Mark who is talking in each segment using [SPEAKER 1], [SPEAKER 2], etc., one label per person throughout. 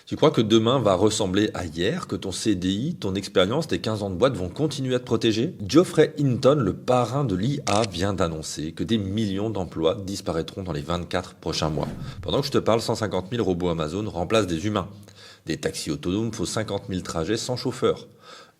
[SPEAKER 1] Tu crois que demain va ressembler à hier, que ton CDI, ton expérience, tes 15 ans de boîte vont continuer à te protéger? Geoffrey Hinton, le parrain de l'IA, vient d'annoncer que des millions d'emplois disparaîtront dans les 24 prochains mois. Pendant que je te parle, 150 000 robots Amazon remplacent des humains. Des taxis autonomes font 50 000 trajets sans chauffeur.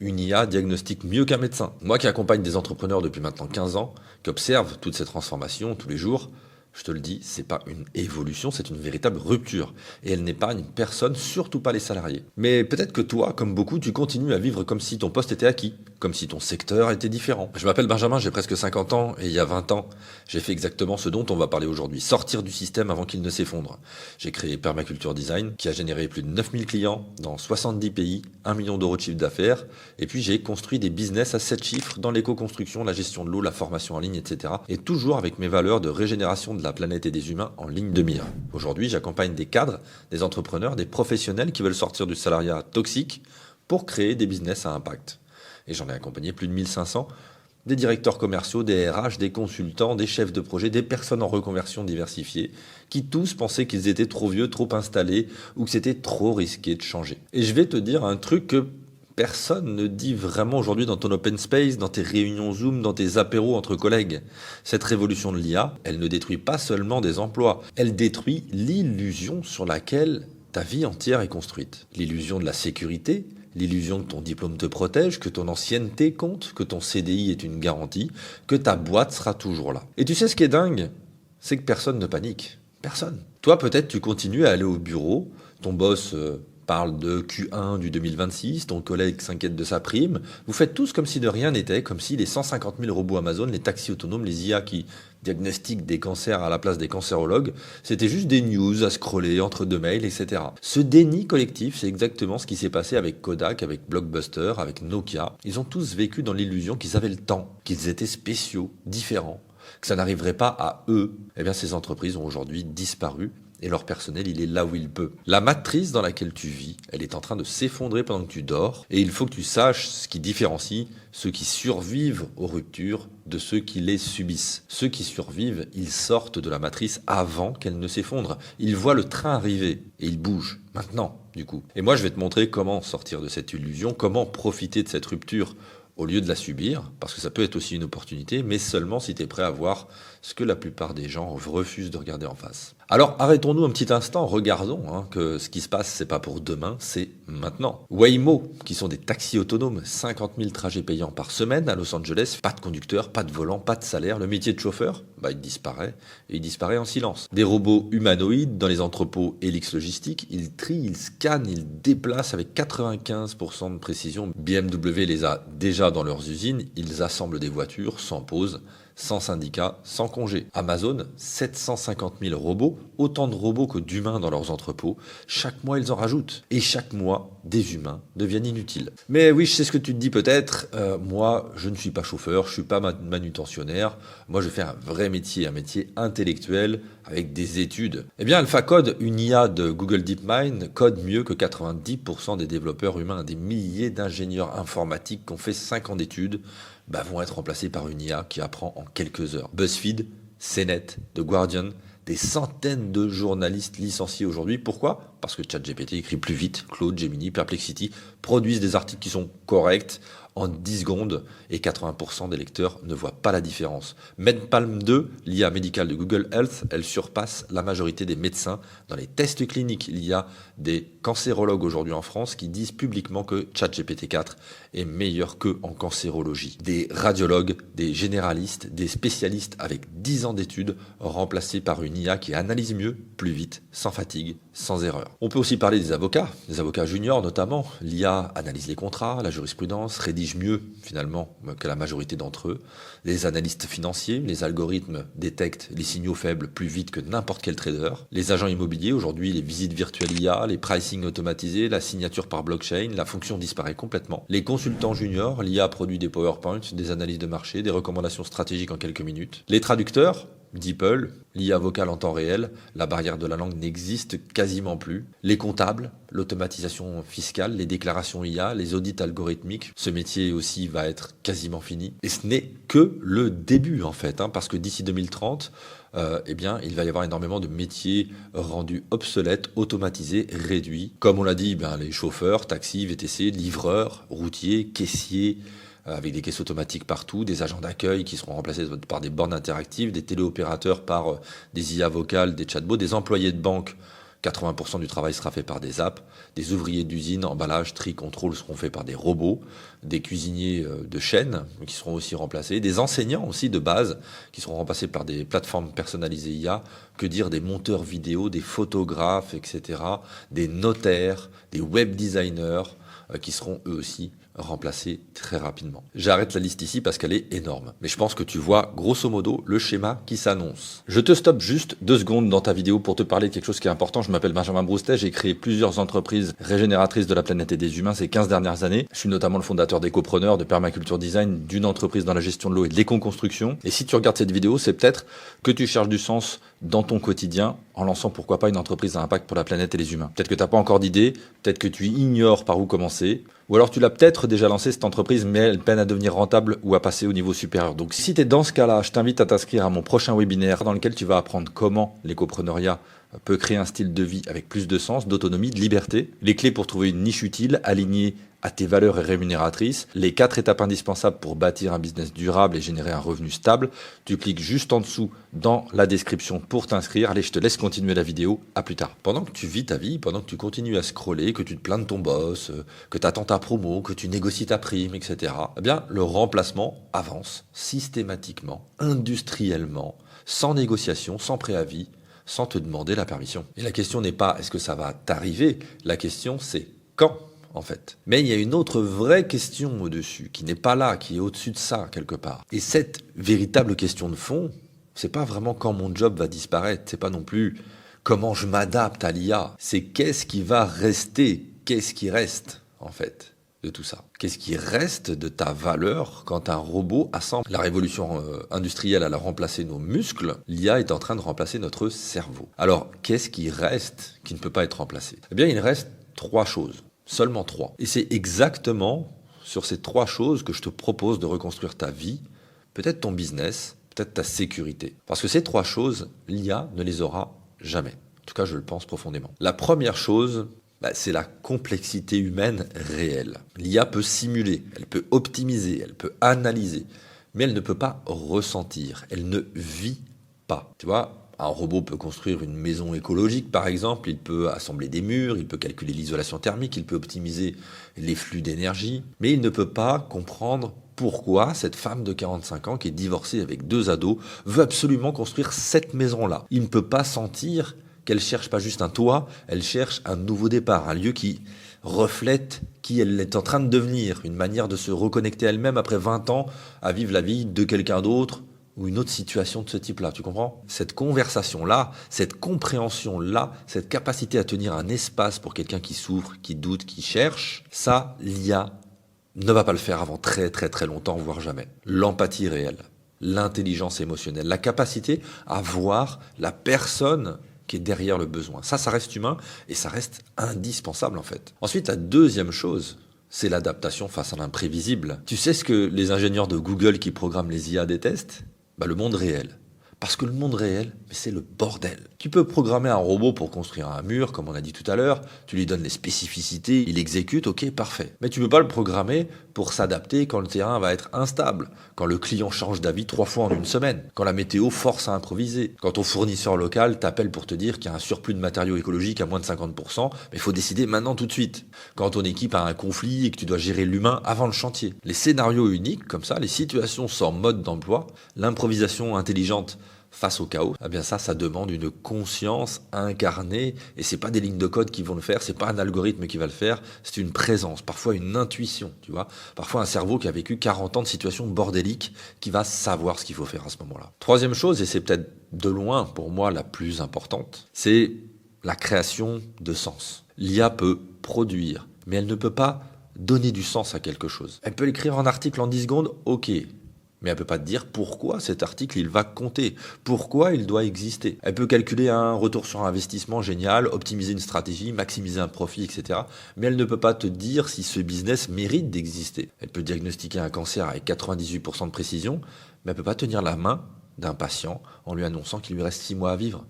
[SPEAKER 1] Une IA diagnostique mieux qu'un médecin. Moi qui accompagne des entrepreneurs depuis maintenant 15 ans, qui observe toute cette transformation tous les jours, je te le dis, c'est pas une évolution, c'est une véritable rupture. Et elle n'épargne personne, surtout pas les salariés. Mais peut-être que toi, comme beaucoup, tu continues à vivre comme si ton poste était acquis, comme si ton secteur était différent. Je m'appelle Benjamin, j'ai presque 50 ans, et il y a 20 ans, j'ai fait exactement ce dont on va parler aujourd'hui, sortir du système avant qu'il ne s'effondre. J'ai créé Permaculture Design, qui a généré plus de 9000 clients dans 70 pays, 1 million d'euros de chiffre d'affaires, et puis j'ai construit des business à 7 chiffres dans l'éco-construction, la gestion de l'eau, la formation en ligne, etc. Et toujours avec mes valeurs de régénération de la planète et des humains en ligne de mire. Aujourd'hui, j'accompagne des cadres, des entrepreneurs, des professionnels qui veulent sortir du salariat toxique pour créer des business à impact. Et j'en ai accompagné plus de 1500, des directeurs commerciaux, des RH, des consultants, des chefs de projet, des personnes en reconversion diversifiées, qui tous pensaient qu'ils étaient trop vieux, trop installés, ou que c'était trop risqué de changer. Et je vais te dire un truc que personne ne dit vraiment aujourd'hui dans ton open space, dans tes réunions Zoom, dans tes apéros entre collègues. Cette révolution de l'IA, elle ne détruit pas seulement des emplois, elle détruit l'illusion sur laquelle ta vie entière est construite. L'illusion de la sécurité, l'illusion que ton diplôme te protège, que ton ancienneté compte, que ton CDI est une garantie, que ta boîte sera toujours là. Et tu sais ce qui est dingue? C'est que personne ne panique. Personne. Toi, peut-être, tu continues à aller au bureau, ton boss parle de Q1 du 2026, ton collègue s'inquiète de sa prime. Vous faites tous comme si de rien n'était, comme si les 150 000 robots Amazon, les taxis autonomes, les IA qui diagnostiquent des cancers à la place des cancérologues, c'était juste des news à scroller entre deux mails, etc. Ce déni collectif, c'est exactement ce qui s'est passé avec Kodak, avec Blockbuster, avec Nokia. Ils ont tous vécu dans l'illusion qu'ils avaient le temps, qu'ils étaient spéciaux, différents, que ça n'arriverait pas à eux. Eh bien, ces entreprises ont aujourd'hui disparu. Et leur personnel, il est là où il peut. La matrice dans laquelle tu vis, elle est en train de s'effondrer pendant que tu dors. Et il faut que tu saches ce qui différencie ceux qui survivent aux ruptures de ceux qui les subissent. Ceux qui survivent, ils sortent de la matrice avant qu'elle ne s'effondre. Ils voient le train arriver et ils bougent. Maintenant, du coup. Et moi, je vais te montrer comment sortir de cette illusion, comment profiter de cette rupture au lieu de la subir, parce que ça peut être aussi une opportunité, mais seulement si tu es prêt à voir ce que la plupart des gens refusent de regarder en face. Alors arrêtons-nous un petit instant, regardons que ce qui se passe, c'est pas pour demain, c'est maintenant. Waymo, qui sont des taxis autonomes, 50 000 trajets payants par semaine à Los Angeles, pas de conducteur, pas de volant, pas de salaire, le métier de chauffeur, il disparaît, et il disparaît en silence. Des robots humanoïdes dans les entrepôts Helix Logistique, ils trient, ils scannent, ils déplacent avec 95% de précision. BMW les a déjà dans leurs usines, ils assemblent des voitures sans pause, sans syndicat, sans congé. Amazon, 750 000 robots, autant de robots que d'humains dans leurs entrepôts. Chaque mois, ils en rajoutent. Et chaque mois, des humains deviennent inutiles. Mais oui, je sais ce que tu te dis peut-être. Moi, je ne suis pas chauffeur, je suis pas manutentionnaire. Moi, je fais un vrai métier, un métier intellectuel avec des études. Eh bien, AlphaCode, une IA de Google DeepMind, code mieux que 90% des développeurs humains. Des milliers d'ingénieurs informatiques qui ont fait 5 ans d'études vont être remplacés par une IA qui apprend en quelques heures. BuzzFeed, CNET, The Guardian, des centaines de journalistes licenciés aujourd'hui. Pourquoi? Parce que ChatGPT écrit plus vite, Claude, Gemini, Perplexity produisent des articles qui sont corrects en 10 secondes et 80% des lecteurs ne voient pas la différence. MedPalm 2, l'IA médicale de Google Health, elle surpasse la majorité des médecins dans les tests cliniques. Il y a des cancérologues aujourd'hui en France qui disent publiquement que ChatGPT 4 est meilleur qu'eux en cancérologie. Des radiologues, des généralistes, des spécialistes avec 10 ans d'études remplacés par une IA qui analyse mieux, plus vite, sans fatigue, sans erreur. On peut aussi parler des avocats juniors notamment. L'IA analyse les contrats, la jurisprudence, rédige mieux finalement que la majorité d'entre eux. Les analystes financiers, les algorithmes détectent les signaux faibles plus vite que n'importe quel trader. Les agents immobiliers, aujourd'hui les visites virtuelles IA, les pricing automatisés, la signature par blockchain, la fonction disparaît complètement. Les consultants juniors, l'IA produit des PowerPoints, des analyses de marché, des recommandations stratégiques en quelques minutes. Les traducteurs, DeepL, l'IA vocale en temps réel, la barrière de la langue n'existe quasiment plus. Les comptables, l'automatisation fiscale, les déclarations IA, les audits algorithmiques, ce métier aussi va être quasiment fini. Et ce n'est que le début en fait, parce que d'ici 2030, il va y avoir énormément de métiers rendus obsolètes, automatisés, réduits. Comme on l'a dit, les chauffeurs, taxis, VTC, livreurs, routiers, caissiers, avec des caisses automatiques partout, des agents d'accueil qui seront remplacés par des bornes interactives, des téléopérateurs par des IA vocales, des chatbots, des employés de banque. 80% du travail sera fait par des apps, des ouvriers d'usine, emballage, tri, contrôle seront faits par des robots, des cuisiniers de chaîne qui seront aussi remplacés, des enseignants aussi de base qui seront remplacés par des plateformes personnalisées IA, que dire des monteurs vidéo, des photographes, etc., des notaires, des web designers qui seront eux aussi remplacés très rapidement. J'arrête la liste ici parce qu'elle est énorme. Mais je pense que tu vois grosso modo le schéma qui s'annonce. Je te stoppe juste 2 secondes dans ta vidéo pour te parler de quelque chose qui est important. Je m'appelle Benjamin Broustet, j'ai créé plusieurs entreprises régénératrices de la planète et des humains ces 15 dernières années. Je suis notamment le fondateur d'Ecopreneur, de Permaculture Design, d'une entreprise dans la gestion de l'eau et de l'éco-construction. Et si tu regardes cette vidéo, c'est peut-être que tu cherches du sens dans ton quotidien en lançant pourquoi pas une entreprise à impact pour la planète et les humains. Peut-être que tu n'as pas encore d'idée, peut-être que tu ignores par où commencer, ou alors tu l'as peut-être déjà lancé cette entreprise, mais elle peine à devenir rentable ou à passer au niveau supérieur. Donc si tu es dans ce cas-là, je t'invite à t'inscrire à mon prochain webinaire dans lequel tu vas apprendre comment l'écopreneuriat peut créer un style de vie avec plus de sens, d'autonomie, de liberté, les clés pour trouver une niche utile, alignée à tes valeurs et rémunératrices, les 4 étapes indispensables pour bâtir un business durable et générer un revenu stable. Tu cliques juste en dessous dans la description pour t'inscrire. Allez, je te laisse continuer la vidéo. À plus tard. Pendant que tu vis ta vie, pendant que tu continues à scroller, que tu te plains de ton boss, que tu attends ta promo, que tu négocies ta prime, etc., le remplacement avance systématiquement, industriellement, sans négociation, sans préavis, sans te demander la permission. Et la question n'est pas est-ce que ça va t'arriver, la question c'est quand en fait. Mais il y a une autre vraie question au-dessus, qui n'est pas là, qui est au-dessus de ça quelque part. Et cette véritable question de fond, c'est pas vraiment quand mon job va disparaître, c'est pas non plus comment je m'adapte à l'IA, c'est qu'est-ce qui va rester, qu'est-ce qui reste en fait de tout ça. Qu'est-ce qui reste de ta valeur quand un robot assemble? La révolution industrielle, elle a remplacé nos muscles, l'IA est en train de remplacer notre cerveau. Alors, qu'est-ce qui reste qui ne peut pas être remplacé? Eh bien, il reste 3 choses. Seulement 3. Et c'est exactement sur ces 3 choses que je te propose de reconstruire ta vie, peut-être ton business, peut-être ta sécurité. Parce que ces 3 choses, l'IA ne les aura jamais. En tout cas, je le pense profondément. La première chose, c'est la complexité humaine réelle. L'IA peut simuler, elle peut optimiser, elle peut analyser, mais elle ne peut pas ressentir, elle ne vit pas. Tu vois ? Un robot peut construire une maison écologique, par exemple, il peut assembler des murs, il peut calculer l'isolation thermique, il peut optimiser les flux d'énergie, mais il ne peut pas comprendre pourquoi cette femme de 45 ans qui est divorcée avec 2 ados veut absolument construire cette maison-là. Il ne peut pas sentir qu'elle cherche pas juste un toit, elle cherche un nouveau départ, un lieu qui reflète qui elle est en train de devenir, une manière de se reconnecter à elle-même après 20 ans à vivre la vie de quelqu'un d'autre, ou une autre situation de ce type-là, tu comprends? Cette conversation-là, cette compréhension-là, cette capacité à tenir un espace pour quelqu'un qui souffre, qui doute, qui cherche, ça, l'IA ne va pas le faire avant très très très longtemps, voire jamais. L'empathie réelle, l'intelligence émotionnelle, la capacité à voir la personne qui est derrière le besoin. Ça reste humain et ça reste indispensable en fait. Ensuite, la deuxième chose, c'est l'adaptation face à l'imprévisible. Tu sais ce que les ingénieurs de Google qui programment les IA détestent? Le monde réel. Parce que le monde réel, c'est le bordel. Tu peux programmer un robot pour construire un mur, comme on a dit tout à l'heure, tu lui donnes les spécificités, il exécute, ok, parfait. Mais tu ne peux pas le programmer pour s'adapter quand le terrain va être instable, quand le client change d'avis 3 fois en une semaine, quand la météo force à improviser, quand ton fournisseur local t'appelle pour te dire qu'il y a un surplus de matériaux écologiques à moins de 50%, mais il faut décider maintenant tout de suite. Quand ton équipe a un conflit et que tu dois gérer l'humain avant le chantier. Les scénarios uniques, comme ça, les situations sans mode d'emploi, l'improvisation intelligente face au chaos, ça demande une conscience incarnée et c'est pas des lignes de code qui vont le faire, c'est pas un algorithme qui va le faire, c'est une présence, parfois une intuition, tu vois, parfois un cerveau qui a vécu 40 ans de situations bordéliques qui va savoir ce qu'il faut faire à ce moment-là. Troisième chose, et c'est peut-être de loin pour moi la plus importante, c'est la création de sens. L'IA peut produire, mais elle ne peut pas donner du sens à quelque chose. Elle peut l'écrire en article en 10 secondes, ok. Mais elle peut pas te dire pourquoi cet article il va compter, pourquoi il doit exister. Elle peut calculer un retour sur investissement génial, optimiser une stratégie, maximiser un profit, etc. Mais elle ne peut pas te dire si ce business mérite d'exister. Elle peut diagnostiquer un cancer avec 98% de précision, mais elle peut pas tenir la main d'un patient en lui annonçant qu'il lui reste 6 mois à vivre.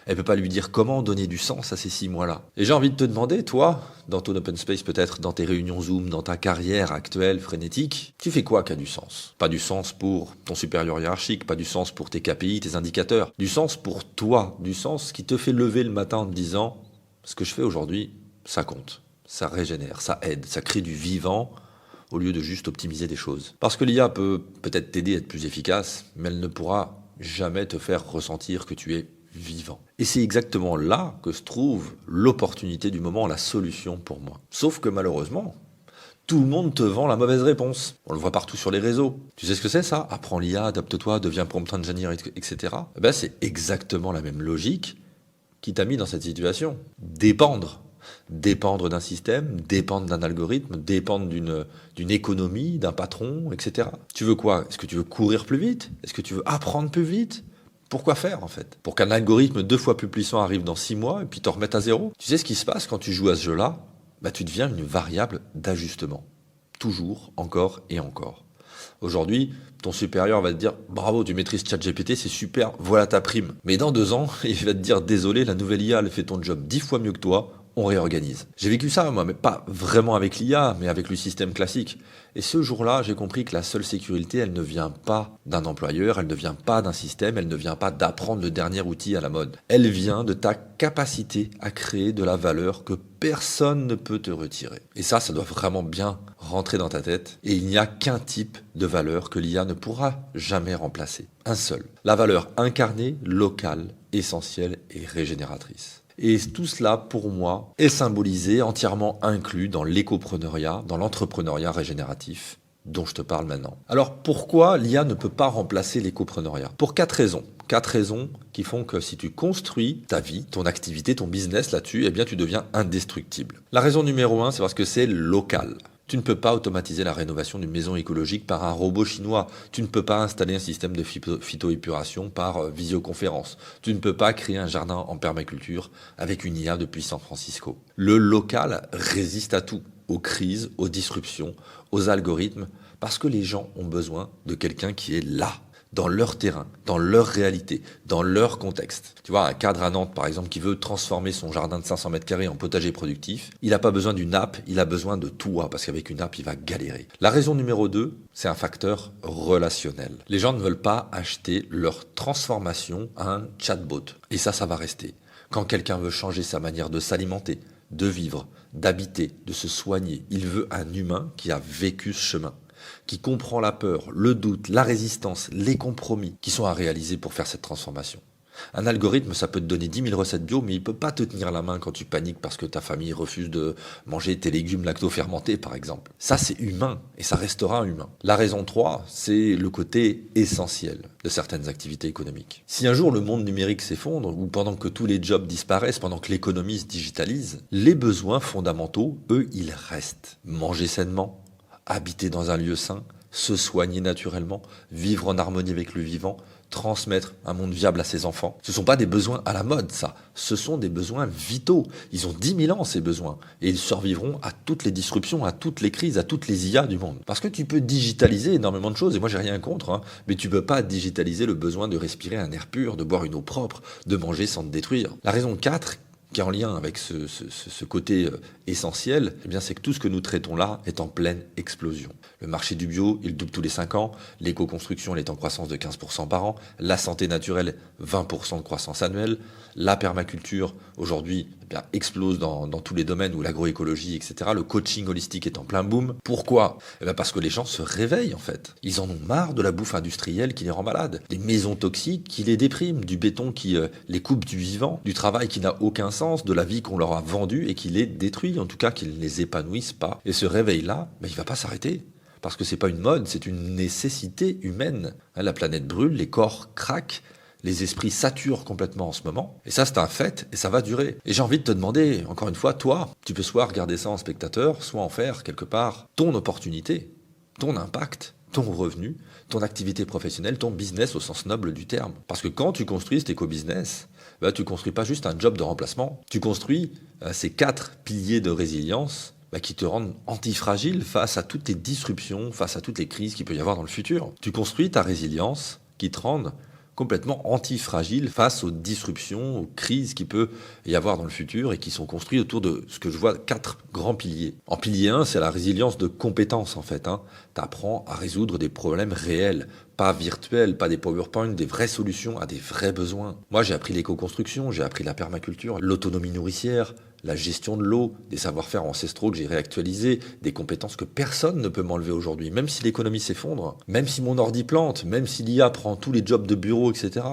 [SPEAKER 1] Elle peut pas lui dire comment donner du sens à ces 6 mois-là. Et j'ai envie de te demander, toi, dans ton open space peut-être, dans tes réunions Zoom, dans ta carrière actuelle, frénétique, tu fais quoi qui a du sens? Pas du sens pour ton supérieur hiérarchique, pas du sens pour tes KPI, tes indicateurs, du sens pour toi, du sens qui te fait lever le matin en te disant « ce que je fais aujourd'hui, ça compte, ça régénère, ça aide, ça crée du vivant » au lieu de juste optimiser des choses. Parce que l'IA peut peut-être t'aider à être plus efficace, mais elle ne pourra jamais te faire ressentir que tu es vivant. Et c'est exactement là que se trouve l'opportunité du moment, la solution pour moi. Sauf que malheureusement, tout le monde te vend la mauvaise réponse. On le voit partout sur les réseaux. Tu sais ce que c'est ça? Apprends l'IA, adapte-toi, deviens prompt engineer, etc. Eh ben, c'est exactement la même logique qui t'a mis dans cette situation. Dépendre. Dépendre d'un système, dépendre d'un algorithme, dépendre d'une économie, d'un patron, etc. Tu veux quoi? Est-ce que tu veux courir plus vite? Est-ce que tu veux apprendre plus vite? Pourquoi faire en fait? Pour qu'un algorithme 2 fois plus puissant arrive dans 6 mois et puis t'en remettes à zéro? Tu sais ce qui se passe quand tu joues à ce jeu-là? Bah, tu deviens une variable d'ajustement. Toujours, encore et encore. Aujourd'hui, ton supérieur va te dire « Bravo, tu maîtrises ChatGPT, c'est super, voilà ta prime. » Mais dans 2 ans, il va te dire « Désolé, la nouvelle IA, elle fait ton job 10 fois mieux que toi, on réorganise. » J'ai vécu ça, moi, mais pas vraiment avec l'IA, mais avec le système classique. Et ce jour-là, j'ai compris que la seule sécurité, elle ne vient pas d'un employeur, elle ne vient pas d'un système, elle ne vient pas d'apprendre le dernier outil à la mode. Elle vient de ta capacité à créer de la valeur que personne ne peut te retirer. Et ça doit vraiment bien rentrer dans ta tête. Et il n'y a qu'un type de valeur que l'IA ne pourra jamais remplacer. Un seul. La valeur incarnée, locale, essentielle et régénératrice. Et tout cela, pour moi, est symbolisé, entièrement inclus dans l'écopreneuriat, dans l'entrepreneuriat régénératif dont je te parle maintenant. Alors pourquoi l'IA ne peut pas remplacer l'écopreneuriat? Pour 4 raisons. 4 raisons qui font que si tu construis ta vie, ton activité, ton business là-dessus, eh bien tu deviens indestructible. La raison numéro 1, c'est parce que c'est local. Tu ne peux pas automatiser la rénovation d'une maison écologique par un robot chinois. Tu ne peux pas installer un système de phytoépuration par visioconférence. Tu ne peux pas créer un jardin en permaculture avec une IA depuis San Francisco. Le local résiste à tout, aux crises, aux disruptions, aux algorithmes, parce que les gens ont besoin de quelqu'un qui est là, dans leur terrain, dans leur réalité, dans leur contexte. Tu vois, un cadre à Nantes, par exemple, qui veut transformer son jardin de 500 mètres carrés en potager productif, il n'a pas besoin d'une app, il a besoin de toi, parce qu'avec une app, il va galérer. La raison numéro 2, c'est un facteur relationnel. Les gens ne veulent pas acheter leur transformation à un chatbot. Et ça va rester. Quand quelqu'un veut changer sa manière de s'alimenter, de vivre, d'habiter, de se soigner, il veut un humain qui a vécu ce chemin, qui comprend la peur, le doute, la résistance, les compromis qui sont à réaliser pour faire cette transformation. Un algorithme, ça peut te donner 10 000 recettes bio, mais il peut pas te tenir la main quand tu paniques parce que ta famille refuse de manger tes légumes lacto-fermentés, par exemple. Ça, c'est humain, et ça restera humain. La raison 3, c'est le côté essentiel de certaines activités économiques. Si un jour le monde numérique s'effondre, ou pendant que tous les jobs disparaissent, pendant que l'économie se digitalise, les besoins fondamentaux, eux, ils restent. Manger sainement, habiter dans un lieu sain, se soigner naturellement, vivre en harmonie avec le vivant, transmettre un monde viable à ses enfants. Ce ne sont pas des besoins à la mode, ça. Ce sont des besoins vitaux. Ils ont 10 000 ans, ces besoins. Et ils survivront à toutes les disruptions, à toutes les crises, à toutes les IA du monde. Parce que tu peux digitaliser énormément de choses, et moi j'ai rien contre, mais tu peux pas digitaliser le besoin de respirer un air pur, de boire une eau propre, de manger sans te détruire. La raison 4, qui est en lien avec ce côté essentiel, eh bien c'est que tout ce que nous traitons là est en pleine explosion. Le marché du bio, il double tous les 5 ans, l'éco-construction, elle est en croissance de 15% par an, la santé naturelle, 20% de croissance annuelle, la permaculture, aujourd'hui, eh bien, explose dans tous les domaines, ou l'agroécologie, etc. Le coaching holistique est en plein boom. Pourquoi? Eh bien parce que les gens se réveillent, en fait. Ils en ont marre de la bouffe industrielle qui les rend malades, des maisons toxiques qui les dépriment, du béton qui les coupe du vivant, du travail qui n'a aucun sens, de la vie qu'on leur a vendue et qui les détruit, en tout cas qui ne les épanouissent pas. Et ce réveil-là, ben, il va pas s'arrêter. Parce que c'est pas une mode, c'est une nécessité humaine. La planète brûle, les corps craquent, les esprits saturent complètement en ce moment. Et ça, c'est un fait, et ça va durer. Et j'ai envie de te demander, encore une fois, toi, tu peux soit regarder ça en spectateur, soit en faire, quelque part, ton opportunité, ton impact, ton revenu, ton activité professionnelle, ton business au sens noble du terme. Parce que quand tu construis cet éco-business, tu construis pas juste un job de remplacement, tu construis ces 4 piliers de résilience qui te rendent antifragile face à toutes les disruptions, face à toutes les crises qu'il peut y avoir dans le futur. Tu construis ta résilience qui te rende complètement antifragile face aux disruptions, aux crises qu'il peut y avoir dans le futur et qui sont construits autour de ce que je vois 4 grands piliers. En pilier 1, c'est la résilience de compétences en fait. Tu apprends à résoudre des problèmes réels, pas virtuels, pas des PowerPoint, des vraies solutions à des vrais besoins. Moi, j'ai appris l'éco-construction, j'ai appris la permaculture, l'autonomie nourricière, la gestion de l'eau, des savoir-faire ancestraux que j'ai réactualisés, des compétences que personne ne peut m'enlever aujourd'hui, même si l'économie s'effondre, même si mon ordi plante, même si l'IA prend tous les jobs de bureau, etc.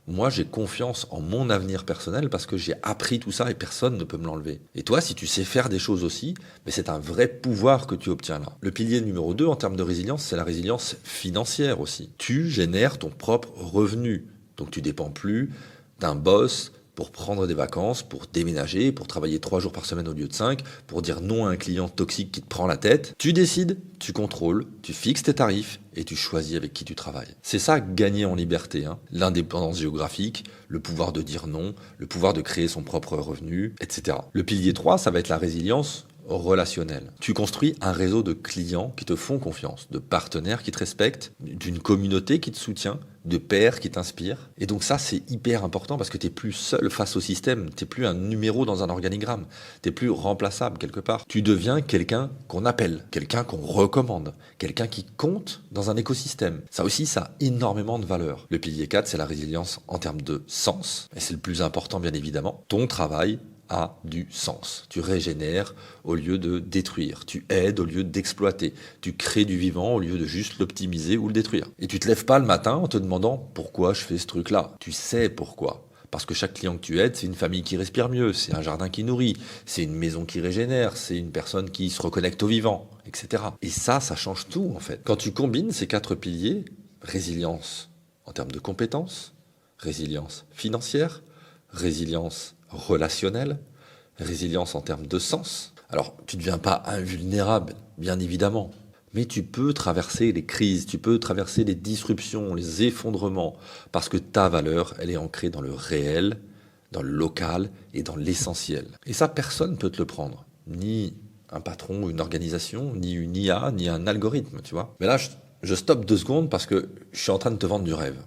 [SPEAKER 1] Moi, j'ai confiance en mon avenir personnel parce que j'ai appris tout ça et personne ne peut me l'enlever. Et toi, si tu sais faire des choses aussi, mais c'est un vrai pouvoir que tu obtiens là. Le pilier numéro 2 en termes de résilience, c'est la résilience financière aussi. Tu génères ton propre revenu, donc tu dépends plus d'un boss, pour prendre des vacances, pour déménager, pour travailler 3 jours par semaine au lieu de 5, pour dire non à un client toxique qui te prend la tête. Tu décides, tu contrôles, tu fixes tes tarifs et tu choisis avec qui tu travailles. C'est ça, gagner en liberté. L'indépendance géographique, le pouvoir de dire non, le pouvoir de créer son propre revenu, etc. Le pilier 3, ça va être la résilience relationnel. Tu construis un réseau de clients qui te font confiance, de partenaires qui te respectent, d'une communauté qui te soutient, de pairs qui t'inspirent. Et donc ça, c'est hyper important parce que tu n'es plus seul face au système, tu n'es plus un numéro dans un organigramme, tu n'es plus remplaçable quelque part. Tu deviens quelqu'un qu'on appelle, quelqu'un qu'on recommande, quelqu'un qui compte dans un écosystème. Ça aussi, ça a énormément de valeur. Le pilier 4, c'est la résilience en termes de sens, et c'est le plus important bien évidemment. Ton travail a du sens. Tu régénères au lieu de détruire. Tu aides au lieu d'exploiter. Tu crées du vivant au lieu de juste l'optimiser ou le détruire. Et tu te lèves pas le matin en te demandant pourquoi je fais ce truc-là. Tu sais pourquoi. Parce que chaque client que tu aides, c'est une famille qui respire mieux, c'est un jardin qui nourrit, c'est une maison qui régénère, c'est une personne qui se reconnecte au vivant, etc. Et ça change tout en fait. Quand tu combines ces 4 piliers, résilience en termes de compétences, résilience financière, résilience relationnelle, résilience en termes de sens. Alors, tu ne deviens pas invulnérable, bien évidemment, mais tu peux traverser les crises, tu peux traverser les disruptions, les effondrements, parce que ta valeur, elle est ancrée dans le réel, dans le local et dans l'essentiel. Et ça, personne ne peut te le prendre, ni un patron ou une organisation, ni une IA, ni un algorithme, tu vois. Mais là, je stoppe 2 secondes parce que je suis en train de te vendre du rêve.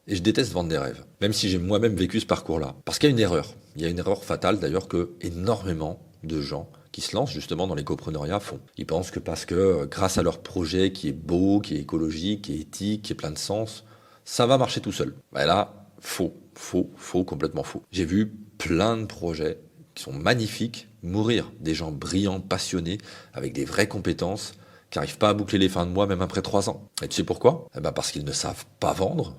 [SPEAKER 1] Et je déteste vendre des rêves, même si j'ai moi-même vécu ce parcours-là. Parce qu'il y a une erreur. Il y a une erreur fatale d'ailleurs que énormément de gens qui se lancent justement dans l'écopreneuriat font. Ils pensent que parce que grâce à leur projet qui est beau, qui est écologique, qui est éthique, qui est plein de sens, ça va marcher tout seul. Et là, faux, complètement faux. J'ai vu plein de projets qui sont magnifiques mourir. Des gens brillants, passionnés, avec des vraies compétences, qui n'arrivent pas à boucler les fins de mois même après 3 ans. Et tu sais pourquoi ? Parce qu'ils ne savent pas vendre.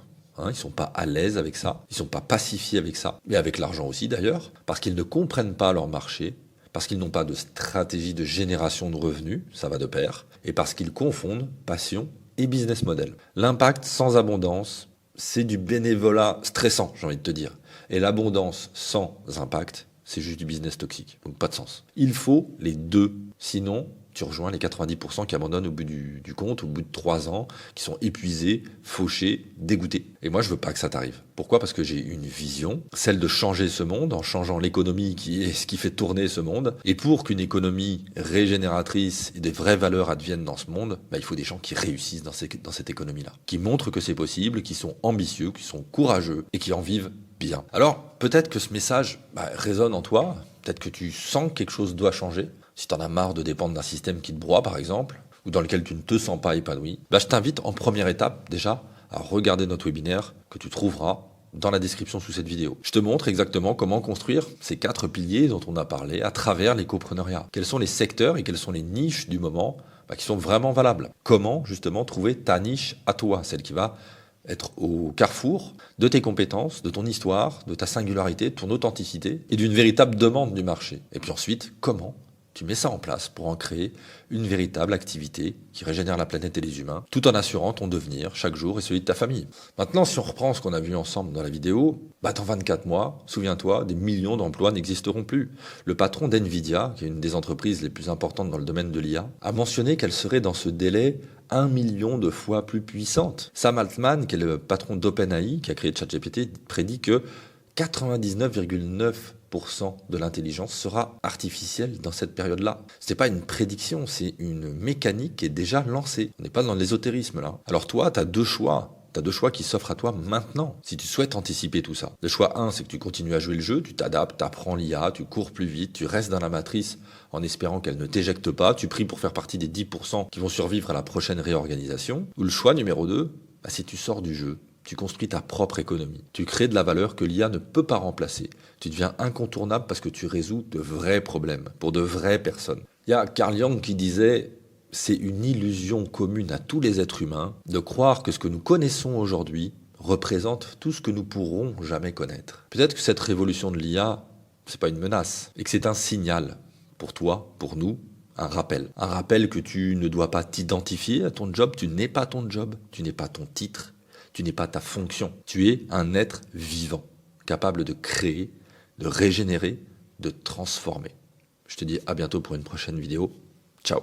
[SPEAKER 1] Ils sont pas à l'aise avec ça, ils sont pas pacifiés avec ça, et avec l'argent aussi d'ailleurs, parce qu'ils ne comprennent pas leur marché, parce qu'ils n'ont pas de stratégie de génération de revenus, ça va de pair, et parce qu'ils confondent passion et business model. L'impact sans abondance, c'est du bénévolat stressant, j'ai envie de te dire. Et l'abondance sans impact, c'est juste du business toxique, donc pas de sens. Il faut les deux, sinon tu rejoins les 90% qui abandonnent au bout du compte, au bout de 3 ans, qui sont épuisés, fauchés, dégoûtés. Et moi, je veux pas que ça t'arrive. Pourquoi ? Parce que j'ai une vision, celle de changer ce monde, en changeant l'économie qui est ce qui fait tourner ce monde. Et pour qu'une économie régénératrice et des vraies valeurs adviennent dans ce monde, il faut des gens qui réussissent dans cette économie-là, qui montrent que c'est possible, qui sont ambitieux, qui sont courageux et qui en vivent bien. Alors, peut-être que ce message résonne en toi, peut-être que tu sens que quelque chose doit changer. Si tu en as marre de dépendre d'un système qui te broie, par exemple, ou dans lequel tu ne te sens pas épanoui, je t'invite en première étape, déjà, à regarder notre webinaire que tu trouveras dans la description sous cette vidéo. Je te montre exactement comment construire ces 4 piliers dont on a parlé à travers l'écopreneuriat. Quels sont les secteurs et quelles sont les niches du moment qui sont vraiment valables. Comment, justement, trouver ta niche à toi, celle qui va être au carrefour de tes compétences, de ton histoire, de ta singularité, de ton authenticité et d'une véritable demande du marché. Et puis ensuite, comment tu mets ça en place pour en créer une véritable activité qui régénère la planète et les humains, tout en assurant ton devenir chaque jour et celui de ta famille. Maintenant, si on reprend ce qu'on a vu ensemble dans la vidéo, dans 24 mois, souviens-toi, des millions d'emplois n'existeront plus. Le patron d'NVIDIA, qui est une des entreprises les plus importantes dans le domaine de l'IA, a mentionné qu'elle serait dans ce délai 1 million de fois plus puissante. Sam Altman, qui est le patron d'OpenAI, qui a créé ChatGPT, prédit que 99,9% de l'intelligence sera artificielle dans cette période-là. Ce n'est pas une prédiction, c'est une mécanique qui est déjà lancée. On n'est pas dans l'ésotérisme là. Alors toi, tu as deux choix. T'as deux choix qui s'offrent à toi maintenant, si tu souhaites anticiper tout ça. Le choix 1, c'est que tu continues à jouer le jeu, tu t'adaptes, tu apprends l'IA, tu cours plus vite, tu restes dans la matrice en espérant qu'elle ne t'éjecte pas, tu pries pour faire partie des 10% qui vont survivre à la prochaine réorganisation. Ou le choix numéro 2, c'est tu sors du jeu, tu construis ta propre économie, tu crées de la valeur que l'IA ne peut pas remplacer. Tu deviens incontournable parce que tu résous de vrais problèmes, pour de vraies personnes. Il y a Carl Jung qui disait... C'est une illusion commune à tous les êtres humains de croire que ce que nous connaissons aujourd'hui représente tout ce que nous pourrons jamais connaître. Peut-être que cette révolution de l'IA, c'est pas une menace, et que c'est un signal pour toi, pour nous, un rappel. Un rappel que tu ne dois pas t'identifier à ton job, tu n'es pas ton job, tu n'es pas ton titre, tu n'es pas ta fonction. Tu es un être vivant, capable de créer, de régénérer, de transformer. Je te dis à bientôt pour une prochaine vidéo. Ciao.